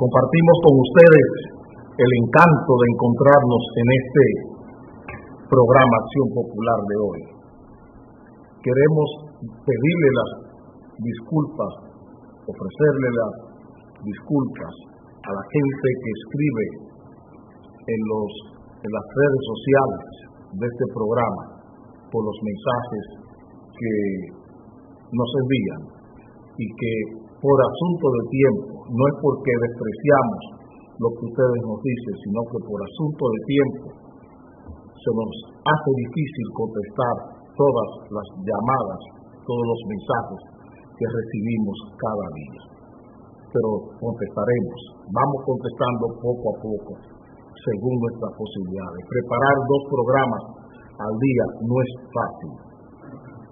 Compartimos con ustedes el encanto de encontrarnos en este programa Acción Popular de hoy. Queremos pedirle las disculpas, ofrecerle las disculpas a la gente que escribe en las redes sociales de este programa por los mensajes que nos envían y que por asunto de tiempo, no es porque despreciamos lo que ustedes nos dicen, sino que por asunto de tiempo se nos hace difícil contestar todas las llamadas, todos los mensajes que recibimos cada día. Pero contestaremos, vamos contestando poco a poco, según nuestras posibilidades. Preparar 2 programas al día no es fácil.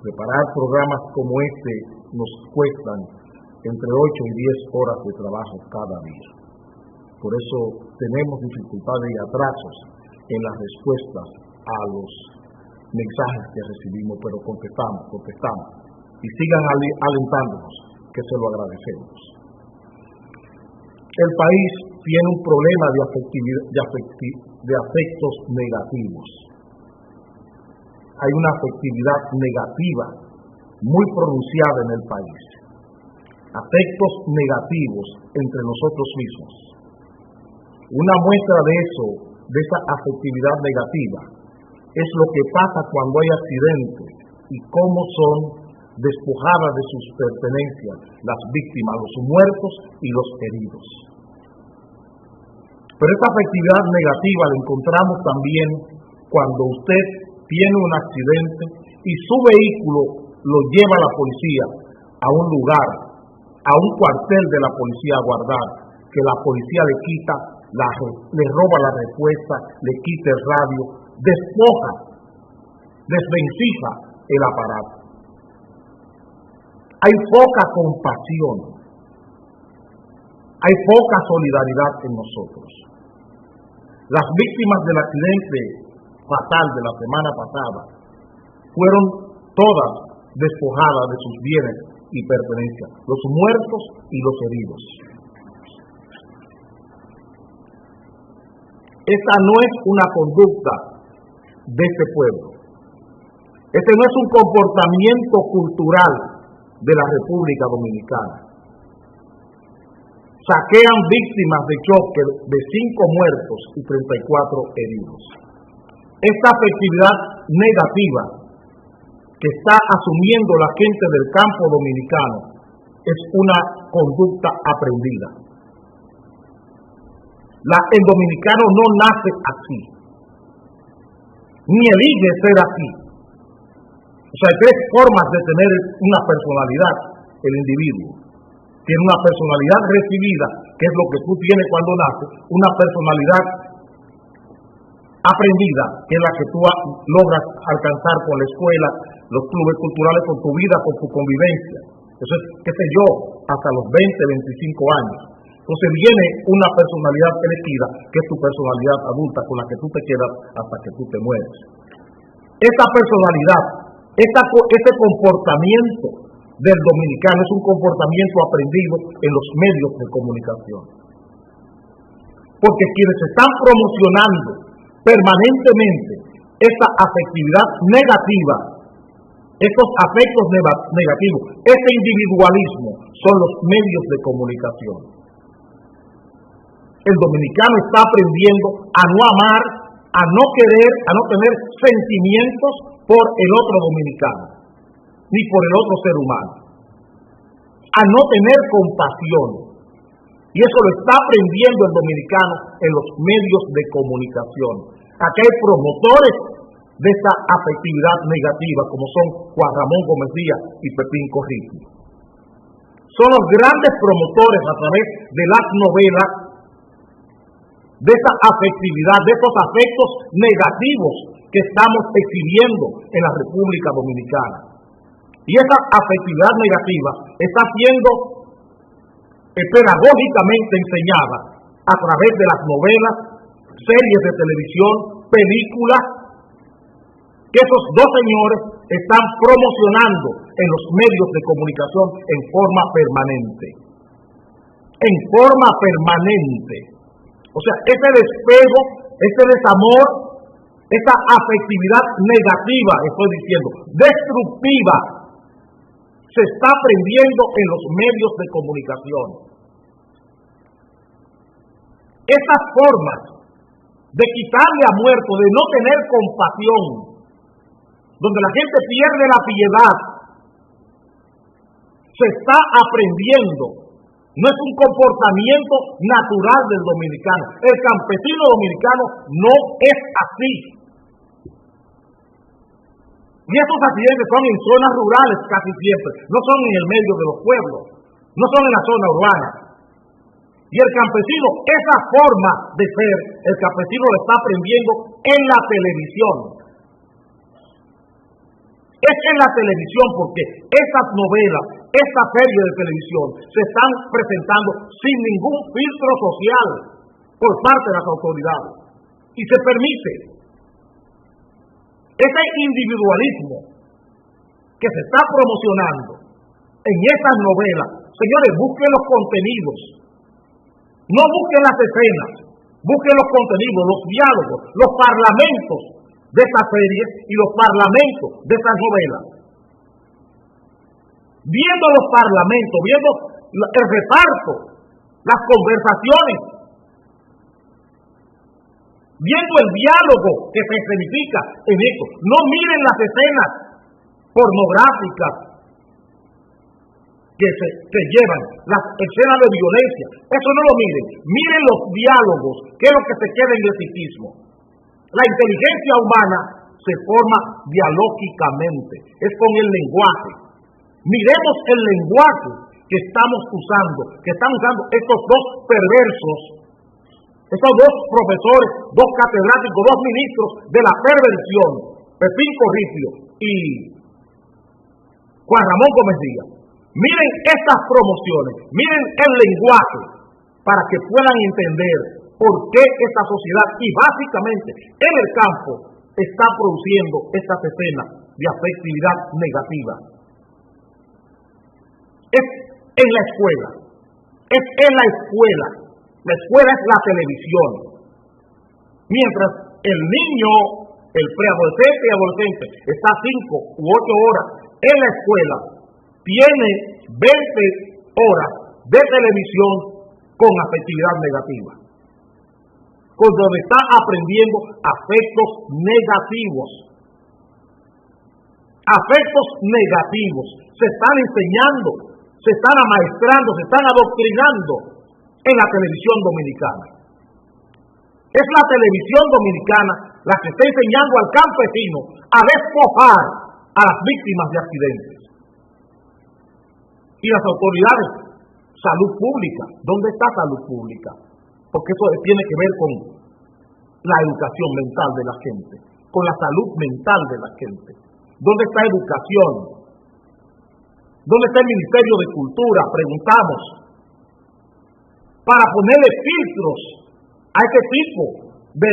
Preparar programas como este nos cuestan entre 8 y 10 horas de trabajo cada día. Por eso tenemos dificultades y atrasos en las respuestas a los mensajes que recibimos, pero contestamos. Y sigan alentándonos, que se lo agradecemos. El país tiene un problema de afectos negativos. Hay una afectividad negativa muy pronunciada en el país. Afectos negativos entre nosotros mismos. Una muestra de eso, de esa afectividad negativa, es lo que pasa cuando hay accidentes y cómo son despojadas de sus pertenencias las víctimas, los muertos y los heridos. Pero esta afectividad negativa la encontramos también cuando usted tiene un accidente y su vehículo lo lleva a la policía a un lugar, a un cuartel de la policía a guardar, que la policía le quita, le roba la respuesta, le quita el radio, despoja, desvencija el aparato. Hay poca compasión, hay poca solidaridad en nosotros. Las víctimas del accidente fatal de la semana pasada fueron todas despojadas de sus bienes y pertenencias, los muertos y los heridos. Esta no es una conducta de este pueblo. Este no es un comportamiento cultural de la República Dominicana. Saquean víctimas de choque de 5 muertos y 34 heridos. Esta afectividad negativa que está asumiendo la gente del campo dominicano es una conducta aprendida. El dominicano no nace así, ni elige ser así. O sea, hay 3 formas de tener una personalidad, el individuo. Tiene una personalidad recibida, que es lo que tú tienes cuando naces, una personalidad aprendida, que es la que tú logras alcanzar con la escuela, los clubes culturales, con tu vida, con tu convivencia. Eso es, qué sé yo, hasta los 20, 25 años. Entonces viene una personalidad elegida, que es tu personalidad adulta, con la que tú te quedas hasta que tú te mueres. Esta personalidad, este comportamiento del dominicano es un comportamiento aprendido en los medios de comunicación. Porque quienes están promocionando permanentemente esta afectividad negativa, estos afectos negativos, este individualismo, son los medios de comunicación. El dominicano está aprendiendo a no amar, a no querer, a no tener sentimientos por el otro dominicano, ni por el otro ser humano, a no tener compasión. Y eso lo está aprendiendo el dominicano en los medios de comunicación. Aquí hay promotores de esta afectividad negativa, como son Juan Ramón Gómez Díaz y Pepín Corripio. Son los grandes promotores a través de las novelas de esa afectividad, de esos afectos negativos que estamos exhibiendo en la República Dominicana. Y esa afectividad negativa está siendo pedagógicamente enseñada a través de las novelas, series de televisión, películas, que esos 2 señores están promocionando en los medios de comunicación en forma permanente. en forma permanente. O sea, ese despego, ese desamor, esa afectividad negativa, estoy diciendo, destructiva, se está aprendiendo en los medios de comunicación. Esas formas de quitarle a muerto, de no tener compasión, donde la gente pierde la piedad, se está aprendiendo. No es un comportamiento natural del dominicano. El campesino dominicano no es así. Y estos accidentes son en zonas rurales casi siempre, no son en el medio de los pueblos, no son en la zona urbana. Y el campesino, esa forma de ser, el campesino lo está aprendiendo en la televisión. Es en la televisión porque esas novelas, esta serie de televisión se están presentando sin ningún filtro social por parte de las autoridades. Y se permite ese individualismo que se está promocionando en esas novelas. Señores, busquen los contenidos, no busquen las escenas, busquen los contenidos, los diálogos, los parlamentos de estas series y los parlamentos de estas novelas. Viendo los parlamentos, viendo el reparto, las conversaciones, viendo el diálogo que se escenifica en esto. No miren las escenas pornográficas que llevan, las escenas de violencia. Eso no lo miren. Miren los diálogos, que es lo que se queda en el psiquismo. La inteligencia humana se forma dialógicamente, es con el lenguaje. Miremos el lenguaje que estamos usando, que están usando estos dos perversos, estos dos profesores, dos catedráticos, dos ministros de la perversión, Pepín Corripio y Juan Ramón Gómez Díaz. Miren estas promociones, miren el lenguaje, para que puedan entender por qué esta sociedad y básicamente en el campo está produciendo estas escenas de afectividad negativa. Es en la escuela, es en la escuela. La escuela es la televisión. Mientras el niño, el preadolescente y adolescente está 5 u 8 horas en la escuela, tiene 20 horas de televisión con afectividad negativa, con donde está aprendiendo afectos negativos. Afectos negativos se están enseñando, se están amaestrando, se están adoctrinando en la televisión dominicana. Es la televisión dominicana la que está enseñando al campesino a despojar a las víctimas de accidentes. Y las autoridades, salud pública, ¿dónde está salud pública? Porque eso tiene que ver con la educación mental de la gente, con la salud mental de la gente. ¿Dónde está educación? ¿Dónde está el Ministerio de Cultura? Preguntamos. Para ponerle filtros a este tipo de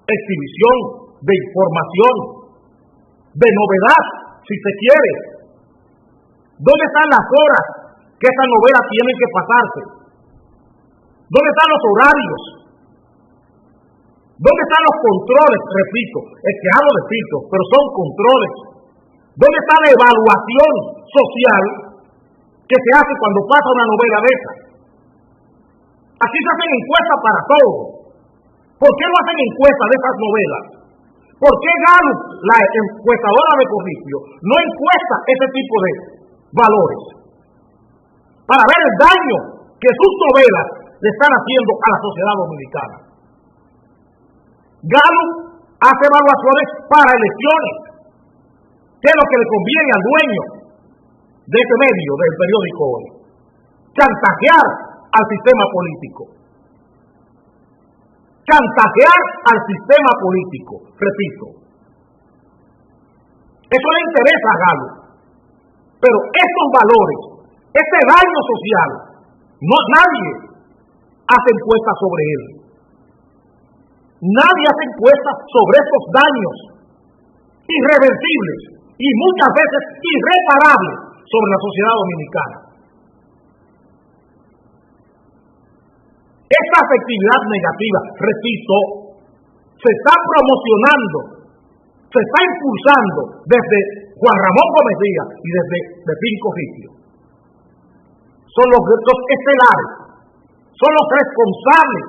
exhibición, de información, de novedad, si se quiere. ¿Dónde están las horas que esas novelas tienen que pasarse? ¿Dónde están los horarios? ¿Dónde están los controles? Repito, es que hablo de filtros, pero son controles. ¿Dónde está la evaluación social que se hace cuando pasa una novela de esa? Aquí se hacen encuestas para todo. ¿Por qué no hacen encuestas de esas novelas? ¿Por qué Gallup, la encuestadora de Corripio, no encuesta ese tipo de valores? Para ver el daño que sus novelas le están haciendo a la sociedad dominicana. Gallup hace evaluaciones para elecciones, que es lo que le conviene al dueño de este medio, del periódico Hoy. Chantajear al sistema político. Chantajear al sistema político, repito. Eso le interesa a Gallup. Pero estos valores, este daño social, nadie hace encuestas sobre él. Nadie hace encuestas sobre estos daños irreversibles y muchas veces irreparables sobre la sociedad dominicana. esta afectividad negativa, repito, se está promocionando, se está impulsando desde Juan Ramón Gómez Díaz y desde Pepín Corripio. Son los estelares, son los responsables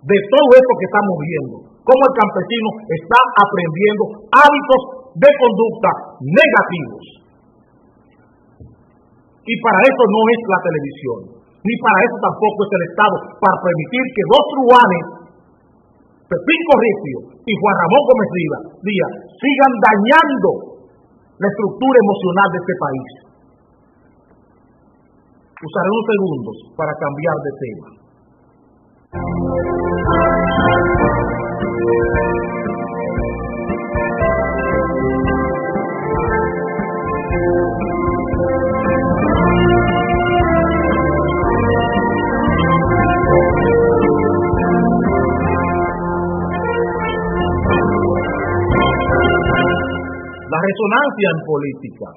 de todo esto que estamos viendo, cómo el campesino está aprendiendo hábitos de conducta negativos. Y para eso no es la televisión, ni para eso tampoco es el Estado, para permitir que dos truanes, Pepín Corripio y Juan Ramón Gómez Díaz, sigan dañando la estructura emocional de este país. Usaré unos segundos para cambiar de tema. La resonancia en política,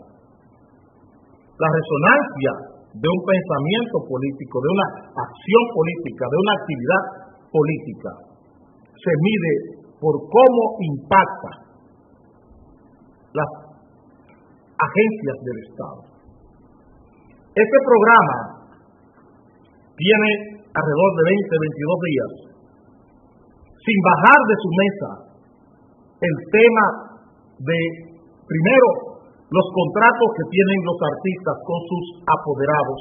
la resonancia de un pensamiento político, de una acción política, de una actividad política, se mide por cómo impacta las agencias del Estado. Este programa tiene alrededor de 20-22 días sin bajar de su mesa el tema de, primero, los contratos que tienen los artistas con sus apoderados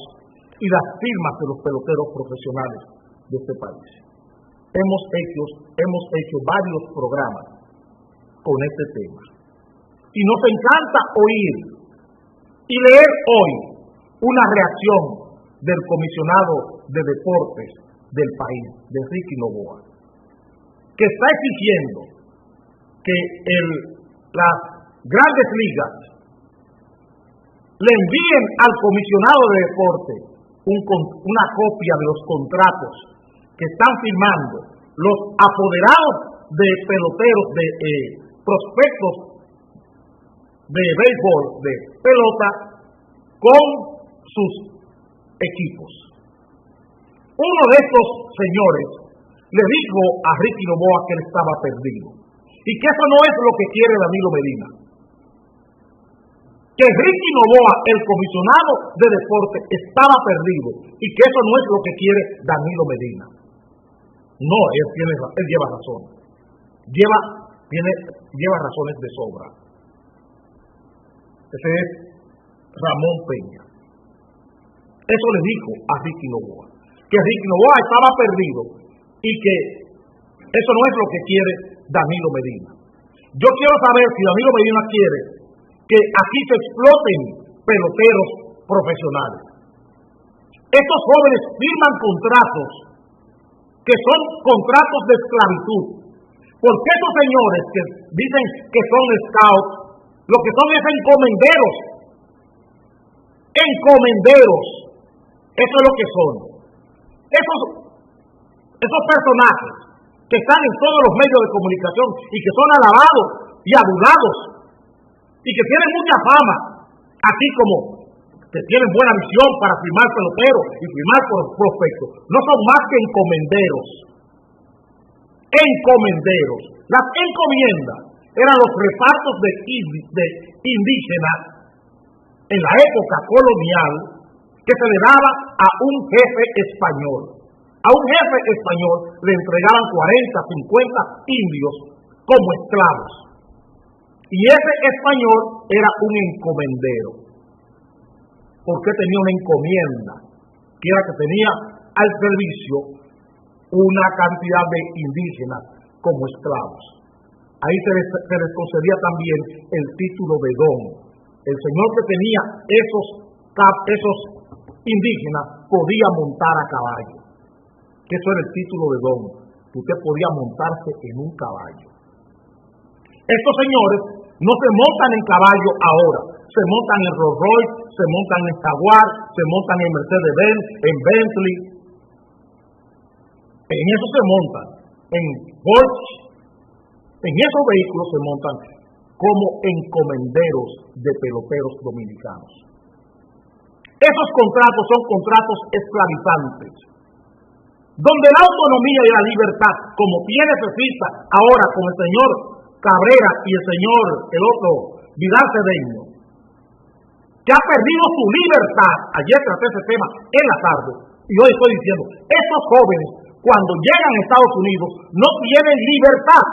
y las firmas de los peloteros profesionales de este país. Hemos hecho varios programas con este tema. Y nos encanta oír y leer hoy una reacción del comisionado de deportes del país, de Ricky Novoa, que está exigiendo que las grandes ligas le envíen al comisionado de deporte una copia de los contratos que están firmando los apoderados de peloteros, de prospectos de béisbol, de pelota, con sus equipos. Uno de estos señores le dijo a Ricky Novoa que él estaba perdido y que eso no es lo que quiere Danilo Medina. Que Ricky Novoa, el comisionado de deporte, estaba perdido y que eso no es lo que quiere Danilo Medina. No, él lleva razón. Lleva razones de sobra. Ese es Ramón Peña. Eso le dijo a Ricky Novoa, que Ricky Novoa estaba perdido y que eso no es lo que quiere Danilo Medina. Yo quiero saber si Danilo Medina quiere que aquí se exploten peloteros profesionales. Estos jóvenes firman contratos que son contratos de esclavitud, porque esos señores que dicen que son scouts, lo que son es encomenderos. Eso es lo que son. Esos personajes que están en todos los medios de comunicación y que son alabados y adulados y que tienen mucha fama, así como que tienen buena visión para firmar peloteros y firmar prospectos, no son más que encomenderos. Las encomiendas eran los repartos de indígenas en la época colonial que se le daba a un jefe español. A un jefe español le entregaban 40, 50 indios como esclavos. Y ese español era un encomendero, porque tenía una encomienda, que era que tenía al servicio una cantidad de indígenas como esclavos. Ahí se les concedía también el título de don. El señor que tenía esos indígenas podía montar a caballo, que eso era el título de don, que usted podía montarse en un caballo. Estos señores no se montan en caballo ahora, se montan en Rolls Royce, se montan en Jaguar, se montan en Mercedes-Benz, en Bentley. En eso se montan, en Porsche, en esos vehículos se montan como encomenderos de peloteros dominicanos. Esos contratos son contratos esclavizantes. donde la autonomía y la libertad, como tiene Cecita ahora con el señor Cabrera y el señor, el otro, Vidal Cedeño, que ha perdido su libertad. Ayer traté ese tema en la tarde y hoy estoy diciendo, esos jóvenes cuando llegan a Estados Unidos no tienen libertad,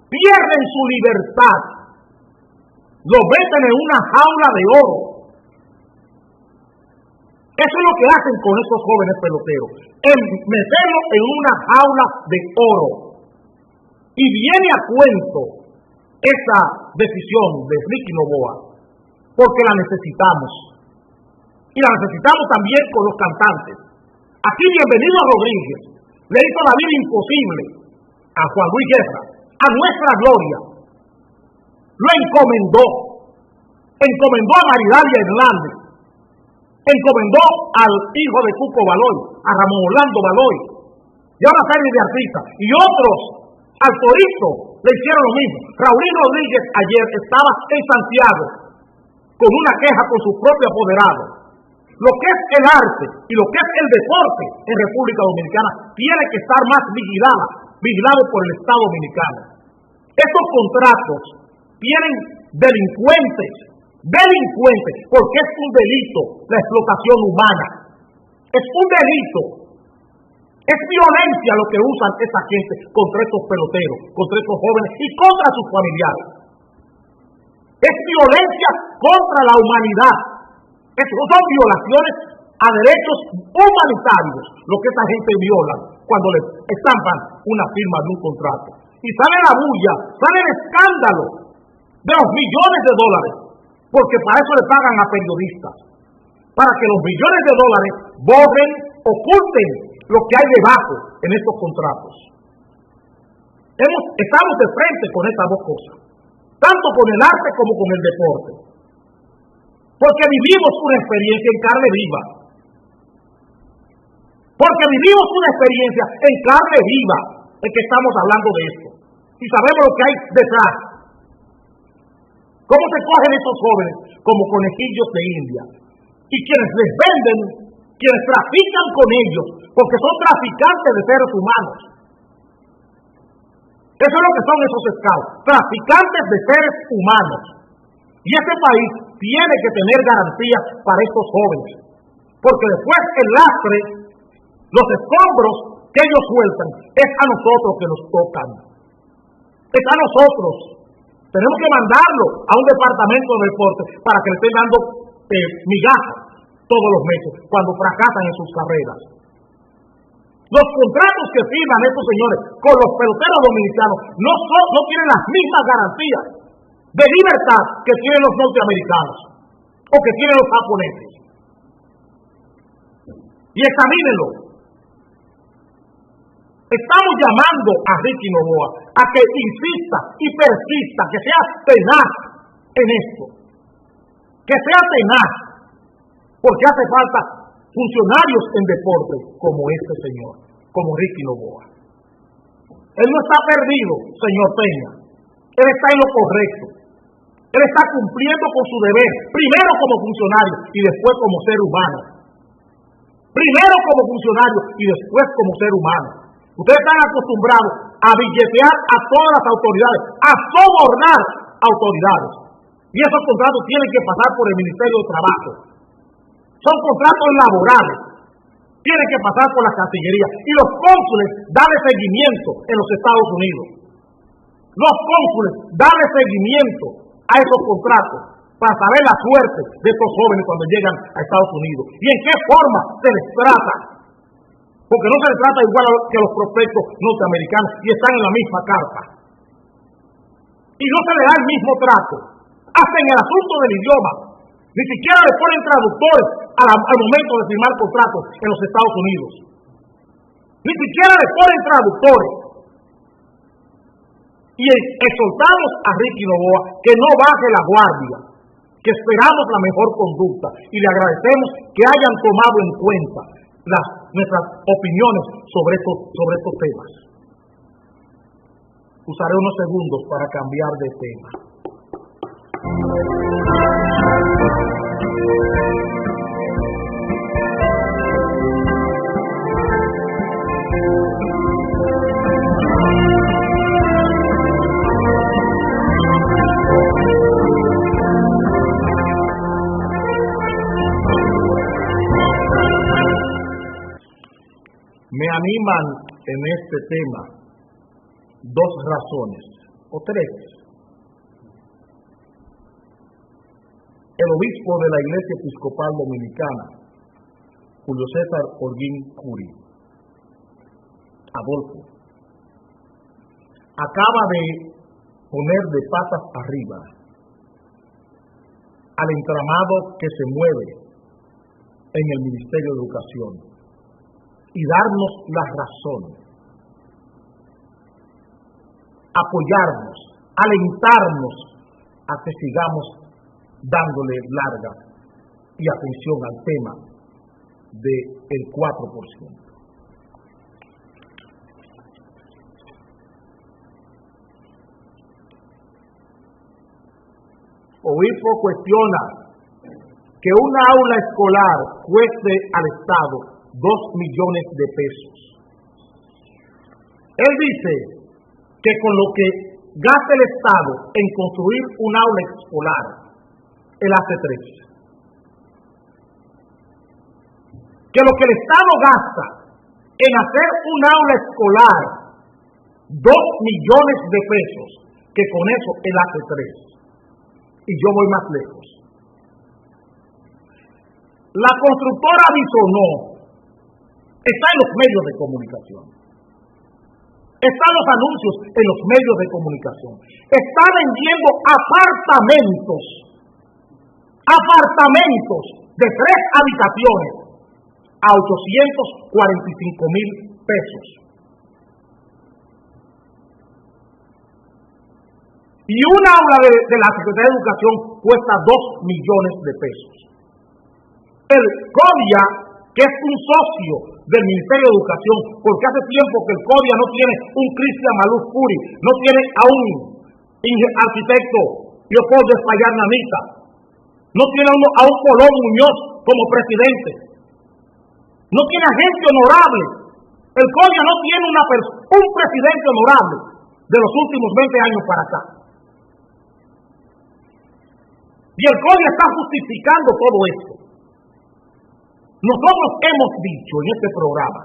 pierden su libertad, los meten en una jaula de oro. Eso es lo que hacen con esos jóvenes peloteros, meterlos en una jaula de oro. Y viene a cuento esa decisión de Ricky Novoa, porque la necesitamos. Y la necesitamos también con los cantantes. Aquí Bienvenido Rodríguez le hizo la vida imposible a Juan Luis Guerra, a Nuestra Gloria. Lo encomendó a Maridalia Hernández, encomendó al hijo de Cuco Baloy, a Ramón Orlando Baloy, y a una serie de artistas, y otros al Torito le hicieron lo mismo. Raulín Rodríguez ayer estaba en Santiago con una queja con su propio apoderado. Lo que es el arte y lo que es el deporte en República Dominicana tiene que estar más vigilado por el Estado Dominicano. Estos contratos tienen delincuentes, porque es un delito la explotación humana. Es un delito. Es violencia lo que usan esa gente contra estos peloteros, contra estos jóvenes y contra sus familiares. Es violencia contra la humanidad. Son violaciones a derechos humanitarios lo que esa gente viola cuando le estampan una firma de un contrato. Y sale la bulla, sale el escándalo de los millones de dólares, porque para eso le pagan a periodistas, para que los millones de dólares borren, oculten lo que hay debajo en estos contratos. Estamos de frente con estas dos cosas, tanto con el arte como con el deporte, porque vivimos una experiencia en carne viva, en que estamos hablando de esto, y sabemos lo que hay detrás. ¿Cómo se cogen estos jóvenes como conejillos de India? Y quienes les venden, quienes trafican con ellos, porque son traficantes de seres humanos. Eso es lo que son esos scouts, traficantes de seres humanos. Y este país tiene que tener garantías para estos jóvenes, porque después el lastre, los escombros que ellos sueltan, es a nosotros que nos tocan. Es a nosotros. Tenemos que mandarlo a un departamento de deporte para que le estén dando migajas todos los meses cuando fracasan en sus carreras. Los contratos que firman estos señores con los peloteros dominicanos no tienen las mismas garantías de libertad que tienen los norteamericanos o que tienen los japoneses. Y examínenlo. Estamos llamando a Ricky Novoa a que insista y persista, que sea tenaz en esto, que sea tenaz, porque hace falta funcionarios en deporte como este señor, como Ricky Novoa. Él no está perdido, señor Peña, él está en lo correcto, él está cumpliendo con su deber, primero como funcionario y después como ser humano. Primero como funcionario y después como ser humano. Ustedes están acostumbrados a billetear a todas las autoridades, a sobornar autoridades. Y esos contratos tienen que pasar por el Ministerio de Trabajo. Son contratos laborales. Tienen que pasar por la Cancillería. Y los cónsules dan seguimiento en los Estados Unidos. Los cónsules dan seguimiento a esos contratos para saber la suerte de estos jóvenes cuando llegan a Estados Unidos. Y en qué forma se les trata. Porque no se les trata igual que a los prospectos norteamericanos y están en la misma carta. Y no se les da el mismo trato. Hasta en el asunto del idioma. Ni siquiera le ponen traductores al momento de firmar contratos en los Estados Unidos. Ni siquiera le ponen traductores. Y exhortamos a Ricky Novoa que no baje la guardia, que esperamos la mejor conducta y le agradecemos que hayan tomado en cuenta nuestras opiniones sobre estos temas. Usaré unos segundos para cambiar de tema. animan en este tema dos razones, o tres. El obispo de la Iglesia Episcopal Dominicana, Julio César Holguín Curi, Adolfo, acaba de poner de patas arriba al entramado que se mueve en el Ministerio de Educación y darnos la razón, apoyarnos, alentarnos a que sigamos dándole larga y atención al tema del 4%. Obispo cuestiona que una aula escolar cueste al Estado 2 millones de pesos. Él dice que con lo que gasta el Estado en construir un aula escolar, él hace 3. Que lo que el Estado gasta en hacer un aula escolar, 2 millones de pesos, que con eso él hace 3. Y yo voy más lejos. La constructora Bisonó está en los medios de comunicación. Están los anuncios en los medios de comunicación. Está vendiendo apartamentos de 3 habitaciones a 845,000 pesos. Y una aula de la Secretaría de Educación cuesta 2 millones de pesos. El CODIA, que es un socio del Ministerio de Educación, porque hace tiempo que el CODIA no tiene un Cristian Maluf Curi, no tiene a un arquitecto Leopoldo Espaillat Nanita, no tiene a un Colón Muñoz como presidente, no tiene a gente honorable. El CODIA no tiene un presidente honorable de los últimos 20 años para acá. Y el CODIA está justificando todo esto. Nosotros hemos dicho en este programa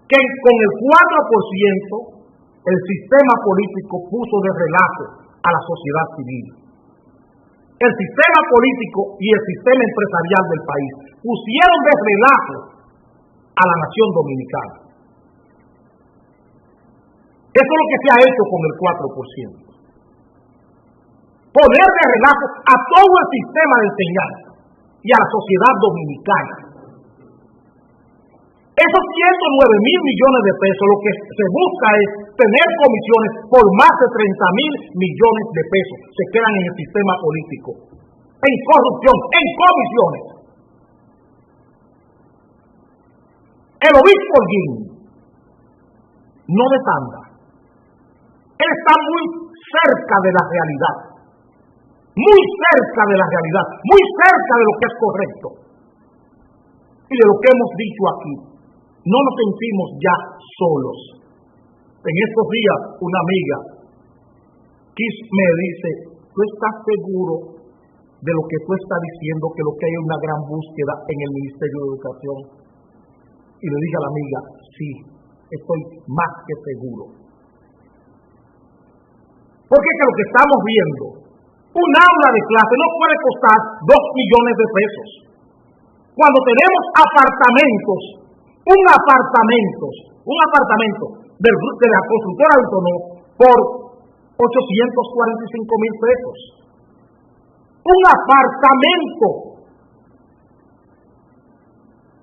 que con el 4% el sistema político puso de relajo a la sociedad civil. El sistema político y el sistema empresarial del país pusieron de relajo a la nación dominicana. Eso es lo que se ha hecho con el 4%. Poner de relajo a todo el sistema de enseñanza y a la sociedad dominicana. Esos 109,000 millones de pesos, lo que se busca es tener comisiones por más de 30,000 millones de pesos. Se quedan en el sistema político, en corrupción, en comisiones. El obispo Holguín no desanda. Él está muy cerca de la realidad, muy cerca de lo que es correcto y de lo que hemos dicho aquí. No nos sentimos ya solos. En estos días una amiga me dice, ¿tú estás seguro de lo que tú estás diciendo, que lo que hay es una gran búsqueda en el Ministerio de Educación? Y le dije a la amiga, sí, estoy más que seguro. Porque es que lo que estamos viendo, un aula de clase no puede costar 2 millones de pesos. Cuando tenemos un apartamento de la constructora Bisonó por 845,000 pesos. Un apartamento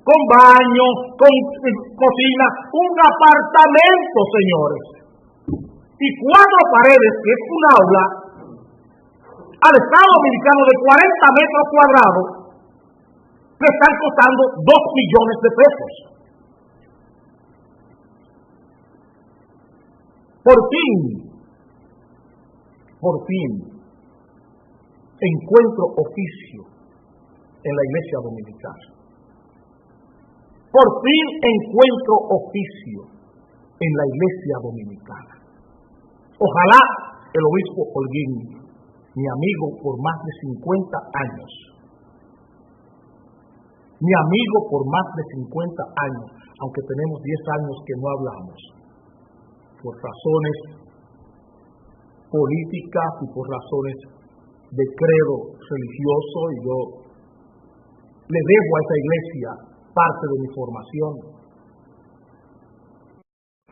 con baño, con cocina, un apartamento, señores. Y 4 paredes, que es un aula, al Estado Dominicano de 40 metros cuadrados, le están costando 2 millones de pesos. Por fin, encuentro oficio en la Iglesia Dominicana. Por fin encuentro oficio en la Iglesia Dominicana. Ojalá el obispo Holguín, mi amigo por más de 50 años, mi amigo por más de 50 años, aunque tenemos 10 años que no hablamos, por razones políticas y por razones de credo religioso, y yo le debo a esa iglesia parte de mi formación.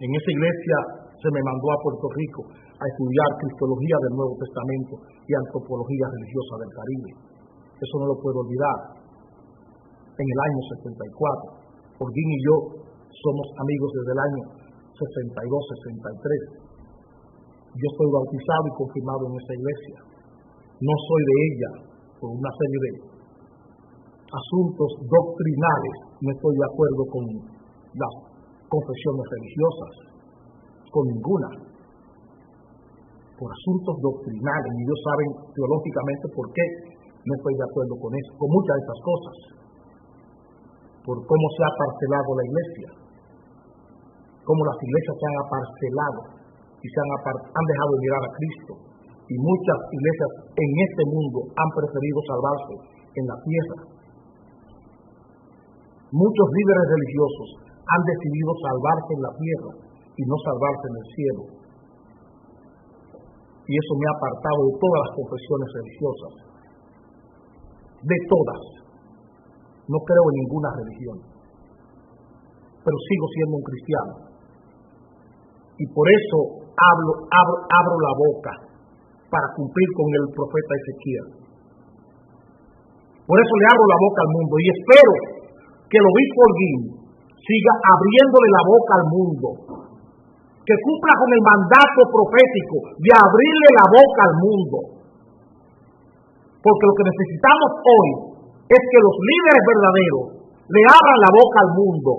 En esa iglesia se me mandó a Puerto Rico a estudiar Cristología del Nuevo Testamento y Antropología Religiosa del Caribe. Eso no lo puedo olvidar. En el año 74, Holguín y yo somos amigos desde el año 62-63. Yo soy bautizado y confirmado en esa iglesia. No soy de ella por una serie de asuntos doctrinales. No estoy de acuerdo con las confesiones religiosas, con ninguna. Por asuntos doctrinales, y ellos saben teológicamente por qué no estoy de acuerdo con eso, con muchas de esas cosas. Por cómo se ha parcelado la iglesia, cómo las iglesias se han aparcelado y han dejado de mirar a Cristo, y muchas iglesias en este mundo han preferido salvarse en la tierra. Muchos líderes religiosos han decidido salvarse en la tierra y no salvarse en el cielo, y eso me ha apartado de todas las confesiones religiosas, de todas. No creo en ninguna religión, pero sigo siendo un cristiano. Y por eso abro la boca para cumplir con el profeta Ezequiel. Por eso le abro la boca al mundo y espero que el obispo Holguín siga abriéndole la boca al mundo, que cumpla con el mandato profético de abrirle la boca al mundo. Porque lo que necesitamos hoy es que los líderes verdaderos le abran la boca al mundo,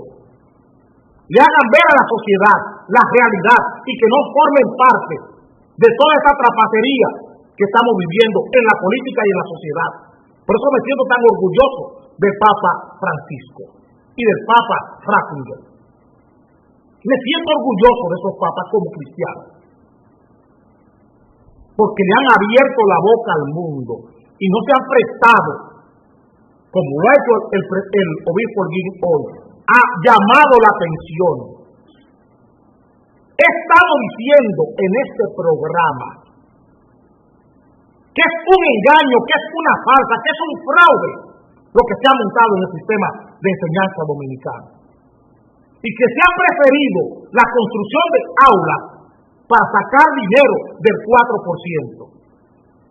le hagan ver a la sociedad la realidad y que no formen parte de toda esta trapacería que estamos viviendo en la política y en la sociedad. Por eso me siento tan orgulloso del Papa Francisco y del Papa Ratzinger. Me siento orgulloso de esos papas como cristianos, porque le han abierto la boca al mundo y no se han prestado, como lo ha hecho el obispo Holguín hoy, ha llamado la atención. He estado diciendo en este programa que es un engaño, que es una farsa, que es un fraude lo que se ha montado en el sistema de enseñanza dominicano, y que se ha preferido la construcción de aulas para sacar dinero del 4%.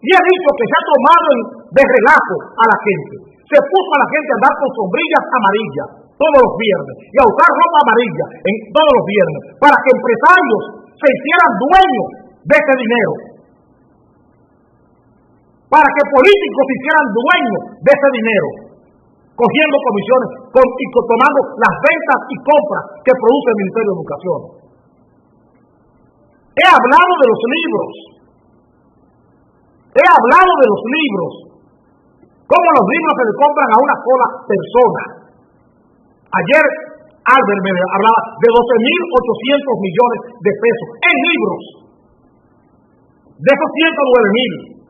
Y he dicho que se ha tomado de relajo a la gente. Se puso a la gente a andar con sombrillas amarillas todos los viernes y a usar ropa amarilla todos los viernes para que empresarios se hicieran dueños de ese dinero, para que políticos se hicieran dueños de ese dinero, cogiendo comisiones y tomando las ventas y compras que produce el Ministerio de Educación. He hablado de los libros. He hablado de los libros, cómo los libros se le compran a una sola persona. Ayer Albert me hablaba de 12.800 millones de pesos en libros, de esos 109.000.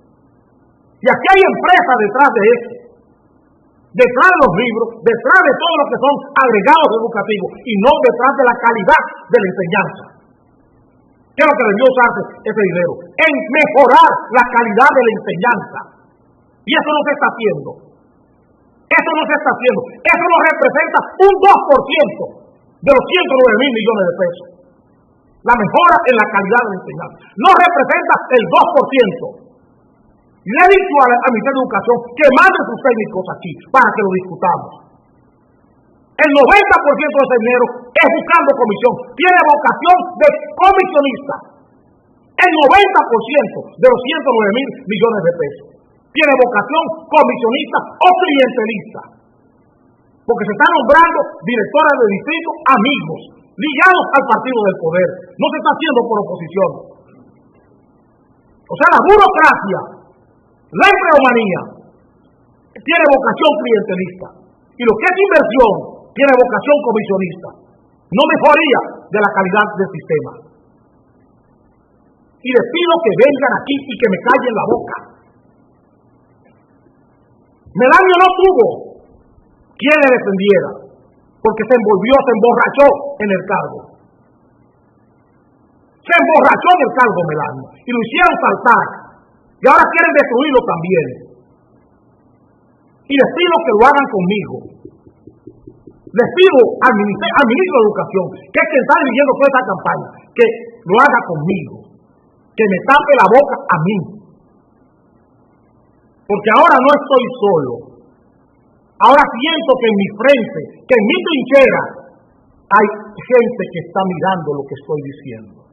Y aquí hay empresas detrás de eso, detrás de los libros, detrás de todo lo que son agregados educativos y no detrás de la calidad de la enseñanza. ¿Qué es lo que debió usarse ese dinero? En mejorar la calidad de la enseñanza. Y eso no se está haciendo. Eso no se está haciendo. Eso no representa un 2% de los 109.000 millones de pesos. La mejora en la calidad de la enseñanza. No representa el 2%. Le he dicho al Ministerio de Educación que mande sus técnicos aquí para que lo discutamos. El 90% de ese dinero es buscando comisión. Tiene vocación de comisionista. El 90% de los 109.000 millones de pesos tiene vocación comisionista o clientelista. Porque se están nombrando directores de distrito amigos, ligados al partido del poder. No se está haciendo por oposición. O sea, la burocracia, la empleomanía, tiene vocación clientelista. Y lo que es inversión tiene vocación comisionista. No mejoría de la calidad del sistema. Y les pido que vengan aquí y que me callen la boca. Melanio no tuvo quien le defendiera, porque se emborrachó en el cargo. Se emborrachó en el cargo Melania y lo hicieron saltar. Y ahora quieren destruirlo también. Y les pido que lo hagan conmigo. Les pido al ministro de Educación, que es quien está dirigiendo toda esta campaña, que lo haga conmigo. Que me tape la boca a mí. Porque ahora no estoy solo. Ahora siento que en mi frente, que en mi trinchera, hay gente que está mirando lo que estoy diciendo.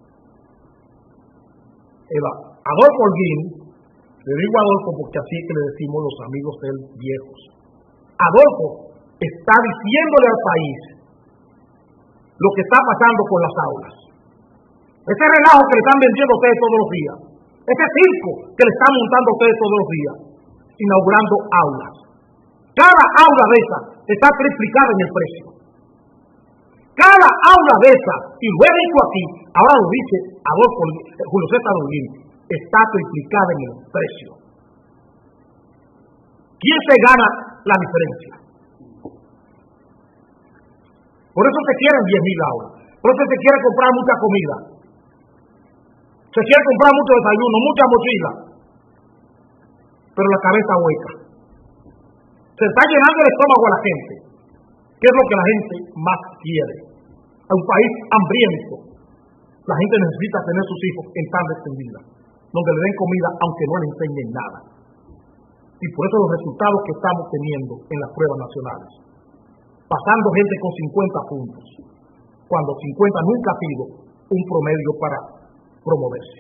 Adolfo Holguín, le digo a Adolfo porque así es que le decimos los amigos de él viejos. Adolfo está diciéndole al país lo que está pasando con las aulas. Ese relajo que le están vendiendo a ustedes todos los días. Ese circo que le están montando a ustedes todos los días. Inaugurando aulas. Cada aula de esas está triplicada en el precio. Cada aula de esas, y lo he dicho aquí, ahora lo dice Adolfo, Julio César Holguín, está triplicada en el precio. ¿Quién se gana la diferencia? Por eso se quieren 10.000 aulas. Por eso se quiere comprar mucha comida. Se quiere comprar mucho desayuno, mucha mochila. Pero la cabeza hueca. Se está llenando el estómago a la gente. ¿Qué es lo que la gente más quiere? A un país hambriento. La gente necesita tener sus hijos en tarde extendida, donde le den comida aunque no le enseñen nada. Y por eso los resultados que estamos teniendo en las pruebas nacionales. Pasando gente con 50 puntos, cuando 50 nunca ha sido un promedio para promoverse.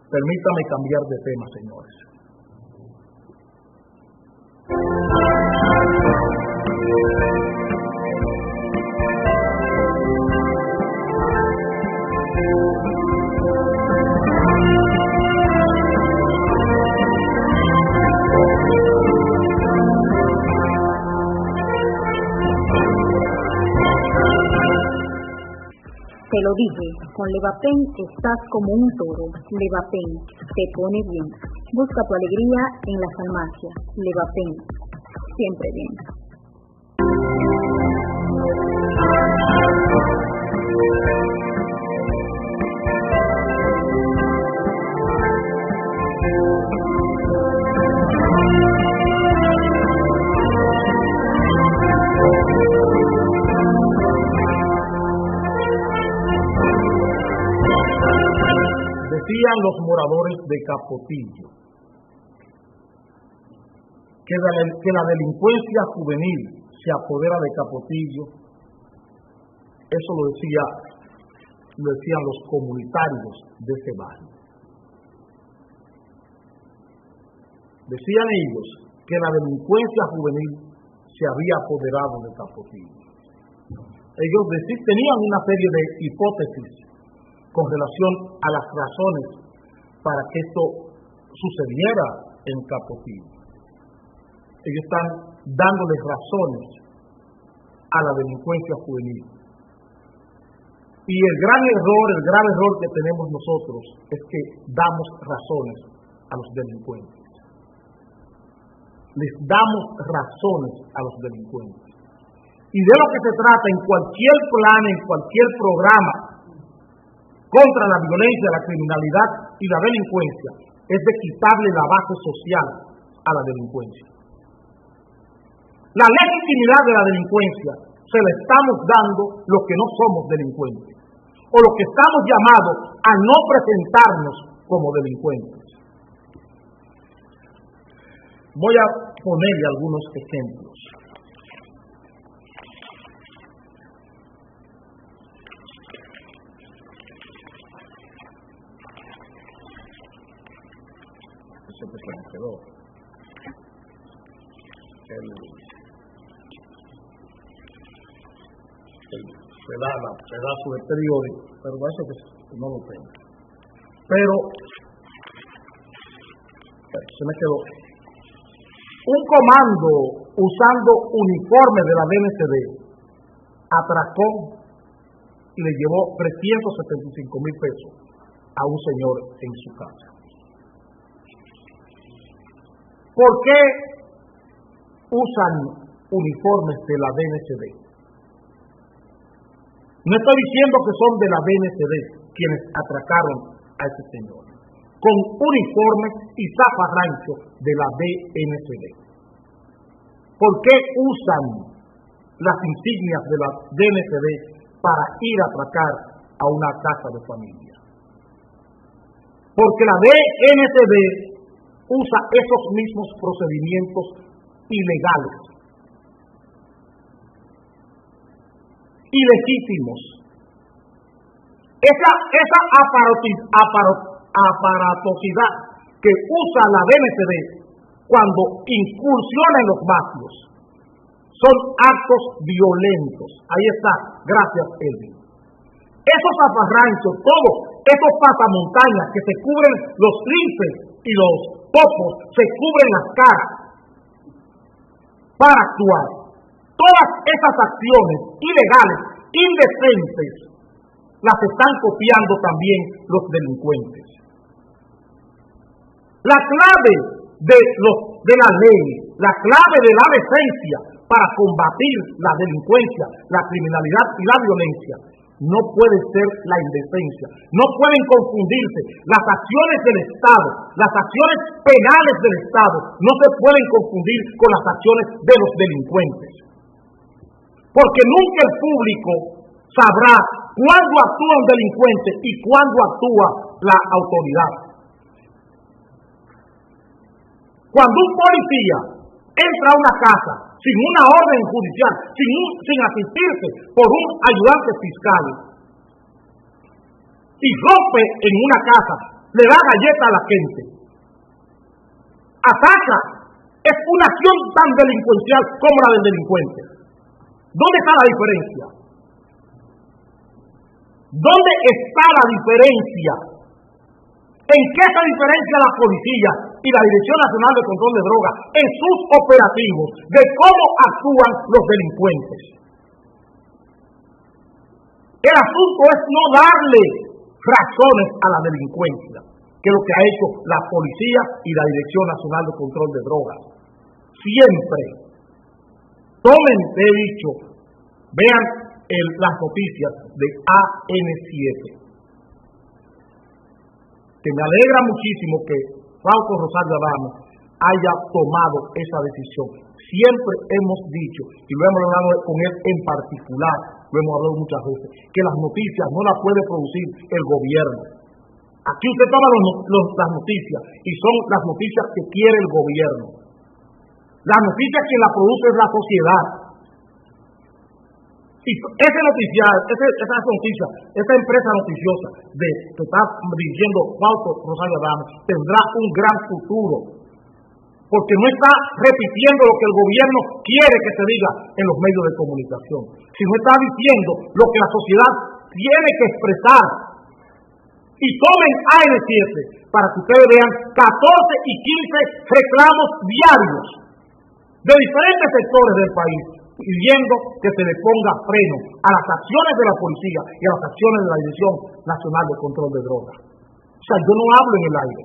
Permítame cambiar de tema, señores. Te lo dije, con Levapen estás como un toro. Levapen te pone bien. Busca tu alegría en la farmacia. Levapen, siempre bien. Decían los moradores de Capotillo que la delincuencia juvenil se apodera de Capotillo. Eso lo decían los comunitarios de ese barrio. Decían ellos que la delincuencia juvenil se había apoderado de Capotillo. Ellos tenían una serie de hipótesis con relación a las razones para que esto sucediera en Capotillo. Ellos están dándoles razones a la delincuencia juvenil. Y el grave error que tenemos nosotros es que damos razones a los delincuentes. Les damos razones a los delincuentes. Y de lo que se trata en cualquier plan, en cualquier programa contra la violencia, la criminalidad y la delincuencia, es de quitarle la base social a la delincuencia. La legitimidad de la delincuencia se la estamos dando los que no somos delincuentes, o los que estamos llamados a no presentarnos como delincuentes. Voy a ponerle algunos ejemplos. Eso que se me quedó. Se da su periódico, pero eso que no lo tengo. Pero se me quedó. Un comando usando uniforme de la DNCD atracó y le llevó 375,000 pesos a un señor en su casa. ¿Por qué usan uniformes de la DNCD. No estoy diciendo que son de la DNCD quienes atracaron a ese señor, con uniformes y zafarranchos de la DNCD. ¿Por qué usan las insignias de la DNCD para ir a atracar a una casa de familia? Porque la DNCD usa esos mismos procedimientos ilegales, ilegítimos. Esa aparatosidad que usa la DNCD cuando incursiona en los barrios son actos violentos. Ahí está, gracias Elvin. Esos zafarranchos, todos esos pasamontañas que se cubren los linces y los popos, se cubren las caras para actuar. Todas esas acciones ilegales, indecentes, las están copiando también los delincuentes. La clave de la ley, la clave de la decencia para combatir la delincuencia, la criminalidad y la violencia no puede ser la indecencia. No pueden confundirse las acciones del Estado, las acciones penales del Estado, no se pueden confundir con las acciones de los delincuentes. Porque nunca el público sabrá cuándo actúa un delincuente y cuándo actúa la autoridad. Cuando un policía entra a una casa sin una orden judicial, sin asistirse por un ayudante fiscal, y rompe en una casa, le da galleta a la gente, ataca, es una acción tan delincuencial como la del delincuente. ¿Dónde está la diferencia? ¿Dónde está la diferencia? ¿En qué se diferencia la policía y la Dirección Nacional de Control de Drogas en sus operativos de cómo actúan los delincuentes? El asunto es no darle razones a la delincuencia, que es lo que ha hecho la policía y la Dirección Nacional de Control de Drogas. Siempre, tomen, he dicho, vean las noticias de AN7. Que me alegra muchísimo que Fausto Rosario Adame haya tomado esa decisión. Siempre hemos dicho, y lo hemos hablado con él en particular, lo hemos hablado muchas veces, que las noticias no las puede producir el gobierno. Aquí usted toma las noticias y son las noticias que quiere el gobierno. Las noticias que la produce es la sociedad. Y esa noticia, esa empresa noticiosa que está dirigiendo Fausto Rosario Adame tendrá un gran futuro, porque no está repitiendo lo que el gobierno quiere que se diga en los medios de comunicación, sino está diciendo lo que la sociedad tiene que expresar. Y tomen AN7 para que ustedes vean 14 y 15 reclamos diarios de diferentes sectores del país, pidiendo que se le ponga freno a las acciones de la policía y a las acciones de la Dirección Nacional de Control de Drogas. O sea, yo no hablo en el aire.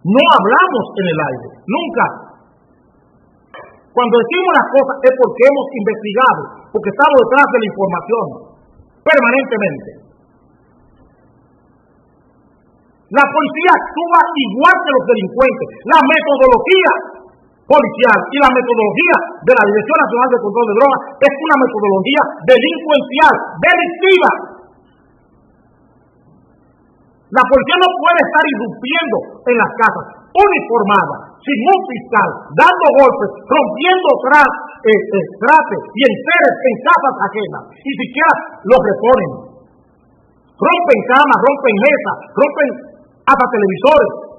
No hablamos en el aire, nunca. Cuando decimos las cosas es porque hemos investigado, porque estamos detrás de la información, permanentemente. La policía actúa igual que los delincuentes. La metodología policial y la metodología de la Dirección Nacional de Control de Drogas es una metodología delincuencial, delictiva. La policía no puede estar irrumpiendo en las casas, uniformada, sin un fiscal, dando golpes, rompiendo trates y enseres en casas ajenas, y siquiera los reponen. Rompen camas, rompen mesas, rompen hasta televisores.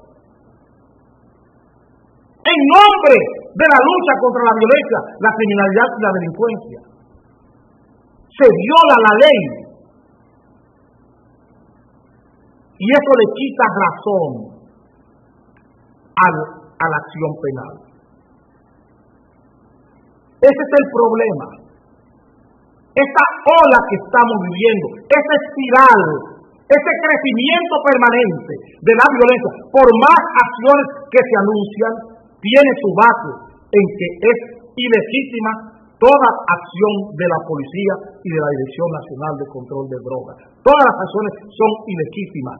En nombre de la lucha contra la violencia, la criminalidad y la delincuencia, se viola la ley. Y eso le quita razón a la acción penal. Ese es el problema. Esta ola que estamos viviendo, esa espiral, ese crecimiento permanente de la violencia, por más acciones que se anuncian, tiene su base en que es ilegítima toda acción de la policía y de la Dirección Nacional de Control de Drogas. Todas las acciones son ilegítimas.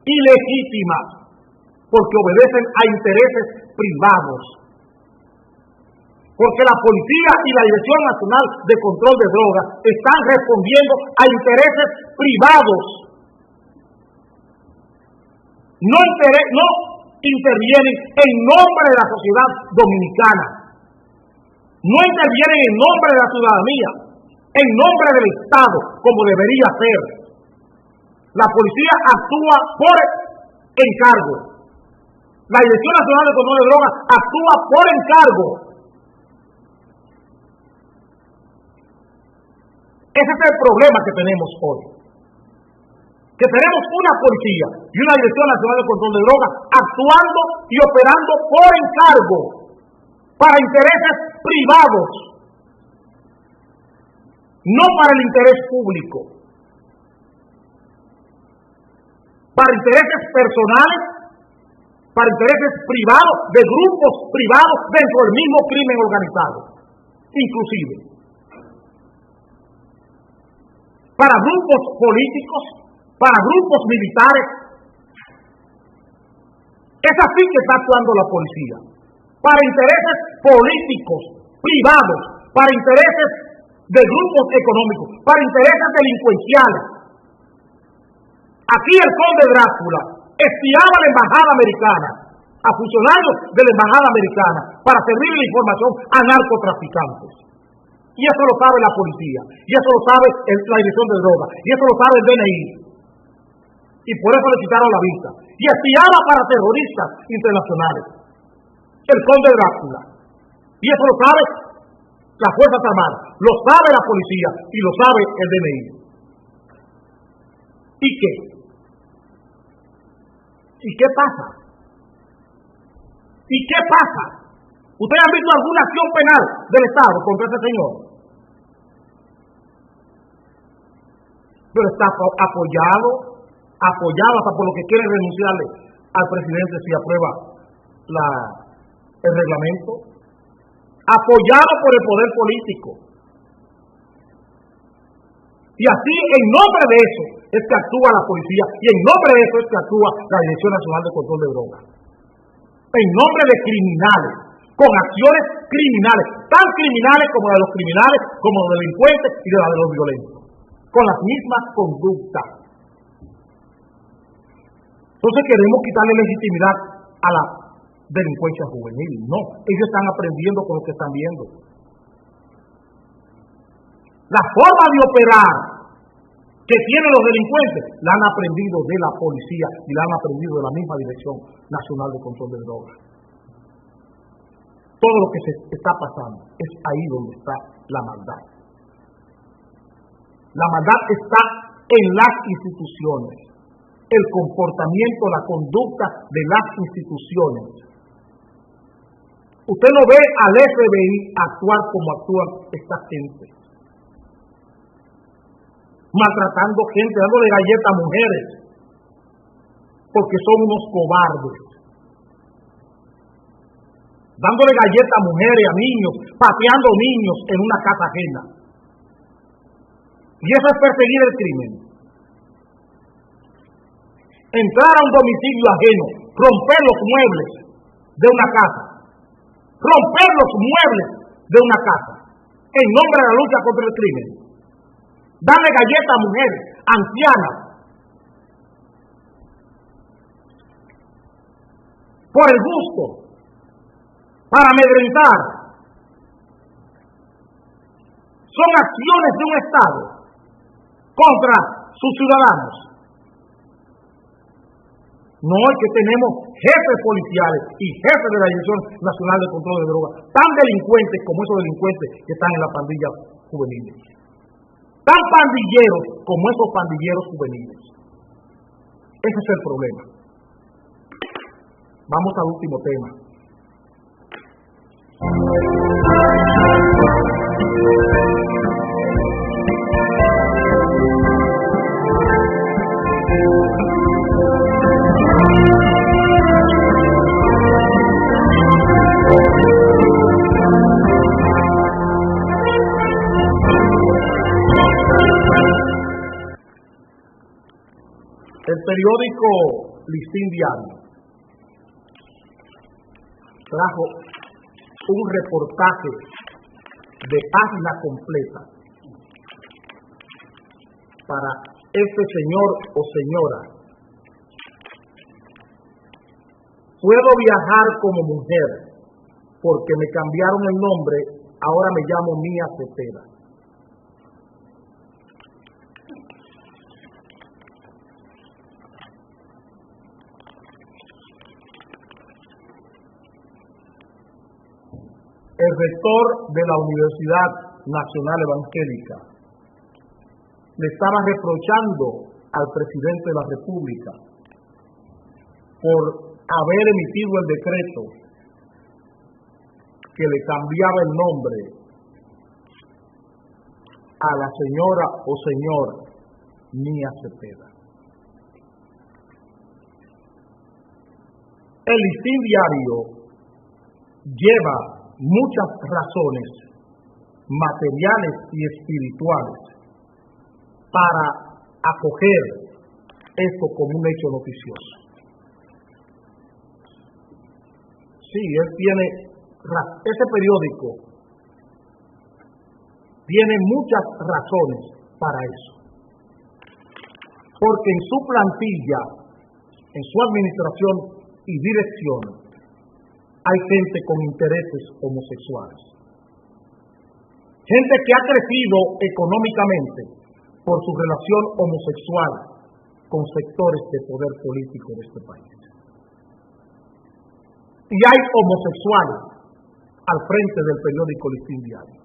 Ilegítimas, porque obedecen a intereses privados. Porque la policía y la Dirección Nacional de Control de Drogas están respondiendo a intereses privados. No intervienen en nombre de la sociedad dominicana. No intervienen en nombre de la ciudadanía, en nombre del Estado, como debería ser. La policía actúa por encargo. La Dirección Nacional de Control de Drogas actúa por encargo. Ese es el problema que tenemos hoy. Que tenemos una policía y una Dirección Nacional de Control de Drogas actuando y operando por encargo, para intereses privados, no para el interés público, para intereses personales, para intereses privados, de grupos privados dentro del mismo crimen organizado, inclusive para grupos políticos, para grupos militares. Es así que está actuando la policía, para intereses políticos, privados, para intereses de grupos económicos, para intereses delincuenciales. Aquí el conde Drácula espiaba a la embajada americana, a funcionarios de la embajada americana, para servir la información a narcotraficantes. Y eso lo sabe la policía, y eso lo sabe la Dirección de Drogas, y eso lo sabe el DNI. Y por eso le quitaron la vista. Y espiaba para terroristas internacionales. El conde Drácula. Y eso lo sabe las Fuerzas Armadas, lo sabe la policía y lo sabe el DNI. ¿Y qué? ¿Y qué pasa? ¿Y qué pasa? ¿Ustedes han visto alguna acción penal del Estado contra ese señor? Pero está apoyado hasta por lo que quieren renunciarle al presidente si aprueba el reglamento, apoyado por el poder político. Y así, en nombre de eso, es que actúa la policía, y en nombre de eso es que actúa la Dirección Nacional de Control de Drogas. En nombre de criminales, con acciones criminales, tan criminales como la de los criminales, como de los delincuentes y de la de los violentos, con las mismas conductas. Entonces queremos quitarle legitimidad a la delincuencia juvenil. No, ellos están aprendiendo con lo que están viendo. La forma de operar que tienen los delincuentes la han aprendido de la policía y la han aprendido de la misma Dirección Nacional de Control de Drogas. Todo lo que se está pasando es ahí donde está la maldad. La maldad está en las instituciones, el comportamiento, la conducta de las instituciones. Usted no ve al FBI actuar como actúa esta gente, maltratando gente, dándole galletas a mujeres, porque son unos cobardes, dándole galletas a mujeres, a niños, pateando niños en una casa ajena. Y eso es perseguir el crimen. Entrar a un domicilio ajeno, romper los muebles de una casa, romper los muebles de una casa, en nombre de la lucha contra el crimen. Darle galletas a mujeres, ancianas, por el gusto, para amedrentar. Son acciones de un Estado contra sus ciudadanos. No es que tenemos jefes policiales y jefes de la Dirección Nacional de Control de Drogas tan delincuentes como esos delincuentes que están en la pandilla juveniles, tan pandilleros como esos pandilleros juveniles. Ese es el problema. Vamos al último tema. periódico Listín Diario trajo un reportaje de página completa para este señor o señora. Puedo viajar como mujer porque me cambiaron el nombre, ahora me llamo Mía Cepeda. El rector de la Universidad Nacional Evangélica le estaba reprochando al presidente de la República por haber emitido el decreto que le cambiaba el nombre a la señora o señor Mía Cepeda. El Listín Diario lleva muchas razones materiales y espirituales para acoger esto como un hecho noticioso. Sí, ese periódico tiene muchas razones para eso, porque en su plantilla, en su administración y dirección, hay gente con intereses homosexuales. Gente que ha crecido económicamente por su relación homosexual con sectores de poder político de este país. Y hay homosexuales al frente del periódico Listín Diario.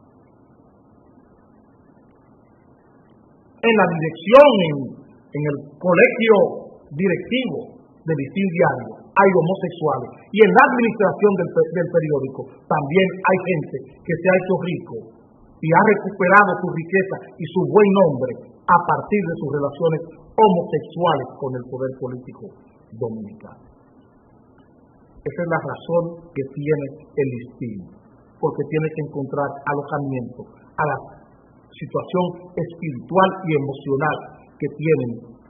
En la dirección, en el colegio directivo de Listín Diario, hay homosexuales, y en la administración del periódico también hay gente que se ha hecho rico y ha recuperado su riqueza y su buen nombre a partir de sus relaciones homosexuales con el poder político dominicano. Esa es la razón que tiene el Listín, porque tiene que encontrar alojamiento a la situación espiritual y emocional que tienen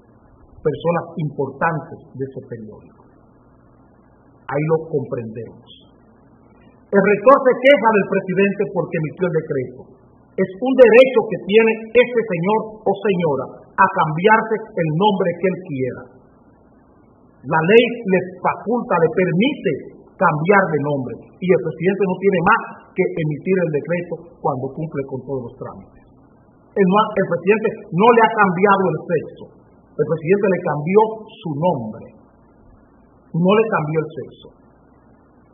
personas importantes de ese periódico. Ahí lo comprendemos. El rector se queja del presidente porque emitió el decreto. Es un derecho que tiene ese señor o señora a cambiarse el nombre que él quiera. La ley le faculta, le permite cambiar de nombre, y el presidente no tiene más que emitir el decreto cuando cumple con todos los trámites. El presidente no le ha cambiado el sexo, el presidente le cambió su nombre. No le cambió el sexo,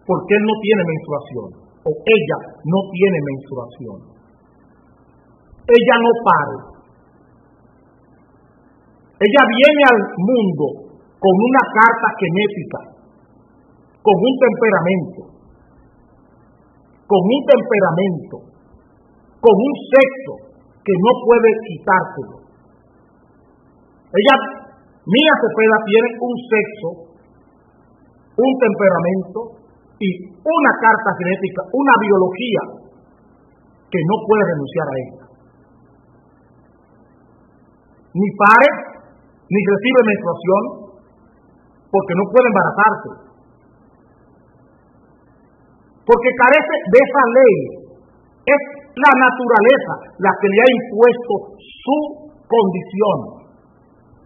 porque él no tiene menstruación, o ella no tiene menstruación. Ella no pare. Ella viene al mundo con una carta genética, con un temperamento, con un sexo que no puede quitárselo. Ella, Mía Cepeda, tiene un sexo, un temperamento y una carta genética, una biología que no puede renunciar a ella. Ni pare, ni recibe menstruación, porque no puede embarazarse. Porque carece de esa ley. Es la naturaleza la que le ha impuesto su condición.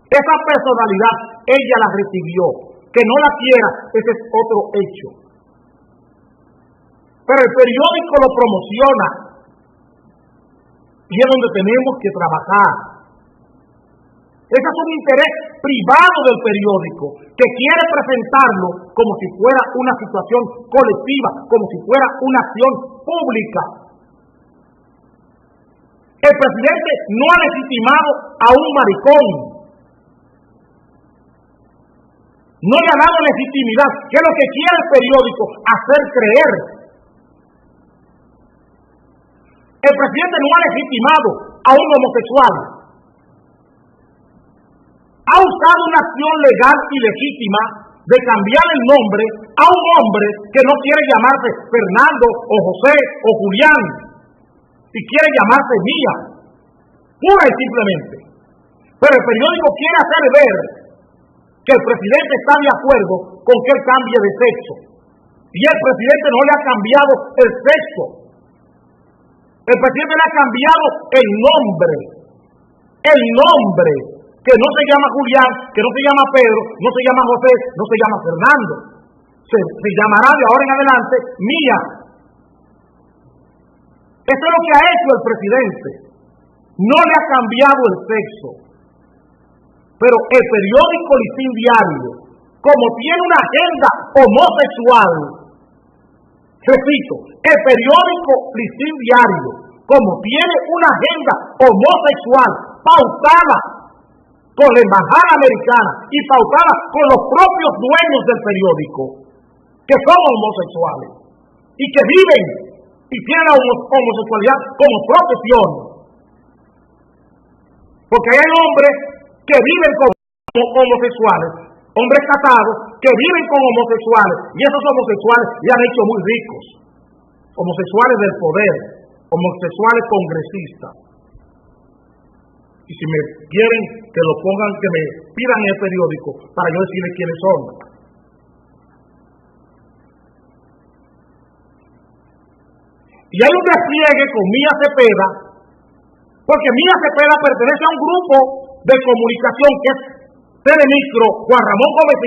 Esa personalidad ella la recibió. Que no la quiera, ese es otro hecho. Pero el periódico lo promociona y es donde tenemos que trabajar. Ese es un interés privado del periódico que quiere presentarlo como si fuera una situación colectiva, como si fuera una acción pública. El presidente no ha legitimado a un maricón. No le ha dado legitimidad, que es lo que quiere el periódico, hacer creer. El presidente no ha legitimado a un homosexual. Ha usado una acción legal y legítima de cambiar el nombre a un hombre que no quiere llamarse Fernando o José o Julián, y quiere llamarse Mía, pura y simplemente. Pero el periódico quiere hacer ver que el presidente está de acuerdo con que él cambie de sexo. Y el presidente no le ha cambiado el sexo. El presidente le ha cambiado el nombre. El nombre, que no se llama Julián, que no se llama Pedro, no se llama José, no se llama Fernando. Se llamará de ahora en adelante Mía. Eso es lo que ha hecho el presidente. No le ha cambiado el sexo. Pero el periódico Listín Diario, como tiene una agenda homosexual, repito, el periódico Listín Diario, como tiene una agenda homosexual pautada con la embajada americana y pautada con los propios dueños del periódico, que son homosexuales y que viven y tienen la homosexualidad como profesión. Porque hay hombres que viven como homosexuales, hombres casados que viven con homosexuales, y esos homosexuales le han hecho muy ricos. Homosexuales del poder, homosexuales congresistas. Y si me quieren que lo pongan, que me pidan en el periódico para yo decirles quiénes son. Y hay un despliegue con Mía Cepeda, porque Mía Cepeda pertenece a un grupo de comunicación que es Telemicro Juan Ramón Gómez,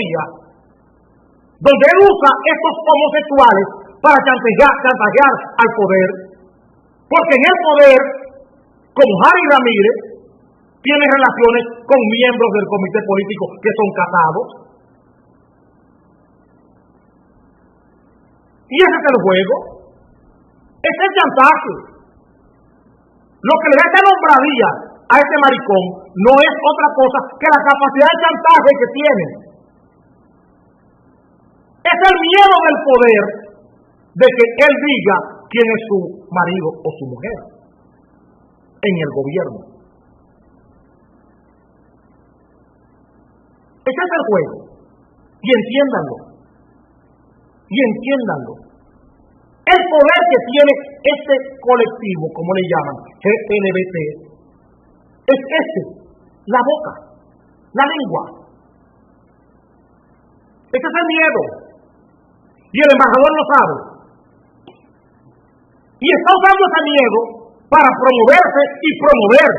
donde él usa estos homosexuales para chantajear al poder, porque en el poder, como Harry Ramírez, tiene relaciones con miembros del comité político que son casados. Y ese es el juego. Ese es el chantaje. Lo que le da esta nombradía a este maricón no es otra cosa que la capacidad de chantaje que tiene. Es el miedo del poder de que él diga quién es su marido o su mujer en el gobierno. Ese es el juego. Y entiéndanlo. Y entiéndanlo. El poder que tiene este colectivo, como le llaman, GLBT, es este, la boca, la lengua. Ese es el miedo. Y el embajador lo sabe. Y está usando ese miedo para promoverse y promover.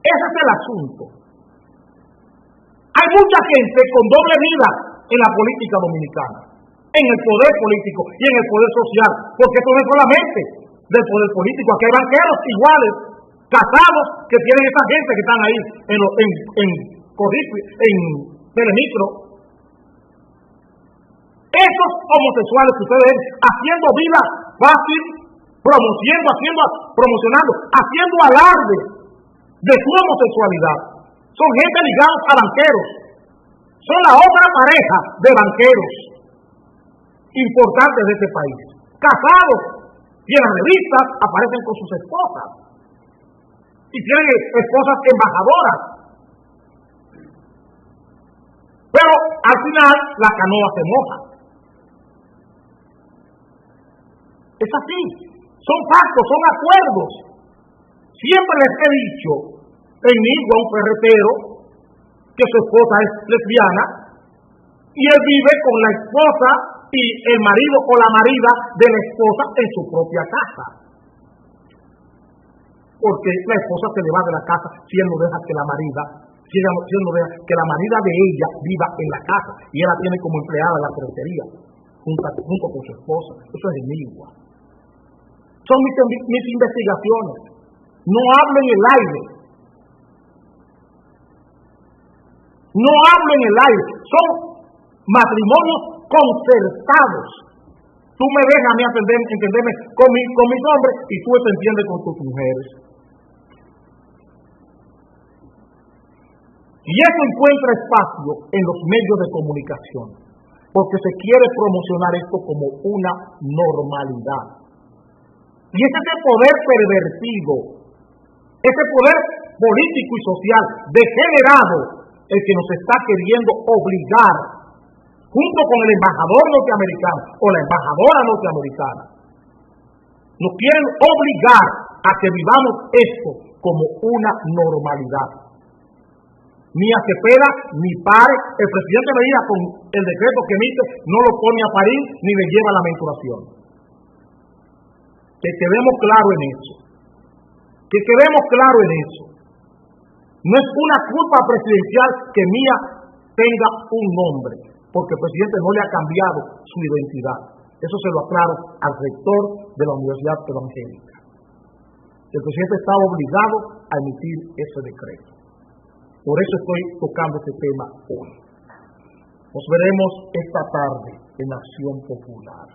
Ese es el asunto. Hay mucha gente con doble vida en la política dominicana, en el poder político y en el poder social, porque esto no es solamente del poder político, aquí hay banqueros iguales, casados, que tienen esa gente que están ahí en Telemicro. Esos homosexuales que ustedes ven haciendo vida fácil, promocionando, haciendo alarde de su homosexualidad, son gente ligados a banqueros. Son la otra pareja de banqueros importantes de este país. Casados, y en las revistas aparecen con sus esposas. Y tienen esposas embajadoras. Pero al final la canoa se moja. Es así. Son pactos, son acuerdos. Siempre les he dicho, tengo a un ferretero que su esposa es lesbiana y él vive con la esposa y el marido o la marida de la esposa en su propia casa, porque la esposa se le va de la casa si él no deja que la marida de ella viva en la casa y ella la tiene como empleada en la ferretería junto con su esposa. Eso es enigma. Son mis investigaciones. No hablo en el aire. No hablo en el aire, son matrimonios concertados. Tú me dejas a mí entenderme con mis hombres y tú te entiendes con tus mujeres. Y eso encuentra espacio en los medios de comunicación, porque se quiere promocionar esto como una normalidad. Y ese es el poder pervertido, ese poder político y social degenerado, el que nos está queriendo obligar, junto con el embajador norteamericano o la embajadora norteamericana, nos quieren obligar a que vivamos esto como una normalidad. Mía Cepeda, ni pare. El presidente Medina con el decreto que emite no lo pone a parir ni le lleva la menstruación. Que quedemos claro en eso. Que quedemos claro en eso. No es una culpa presidencial que Mía tenga un nombre, porque el presidente no le ha cambiado su identidad. Eso se lo aclaro al rector de la Universidad Evangélica. El presidente está obligado a emitir ese decreto. Por eso estoy tocando este tema hoy. Nos veremos esta tarde en Acción Popular.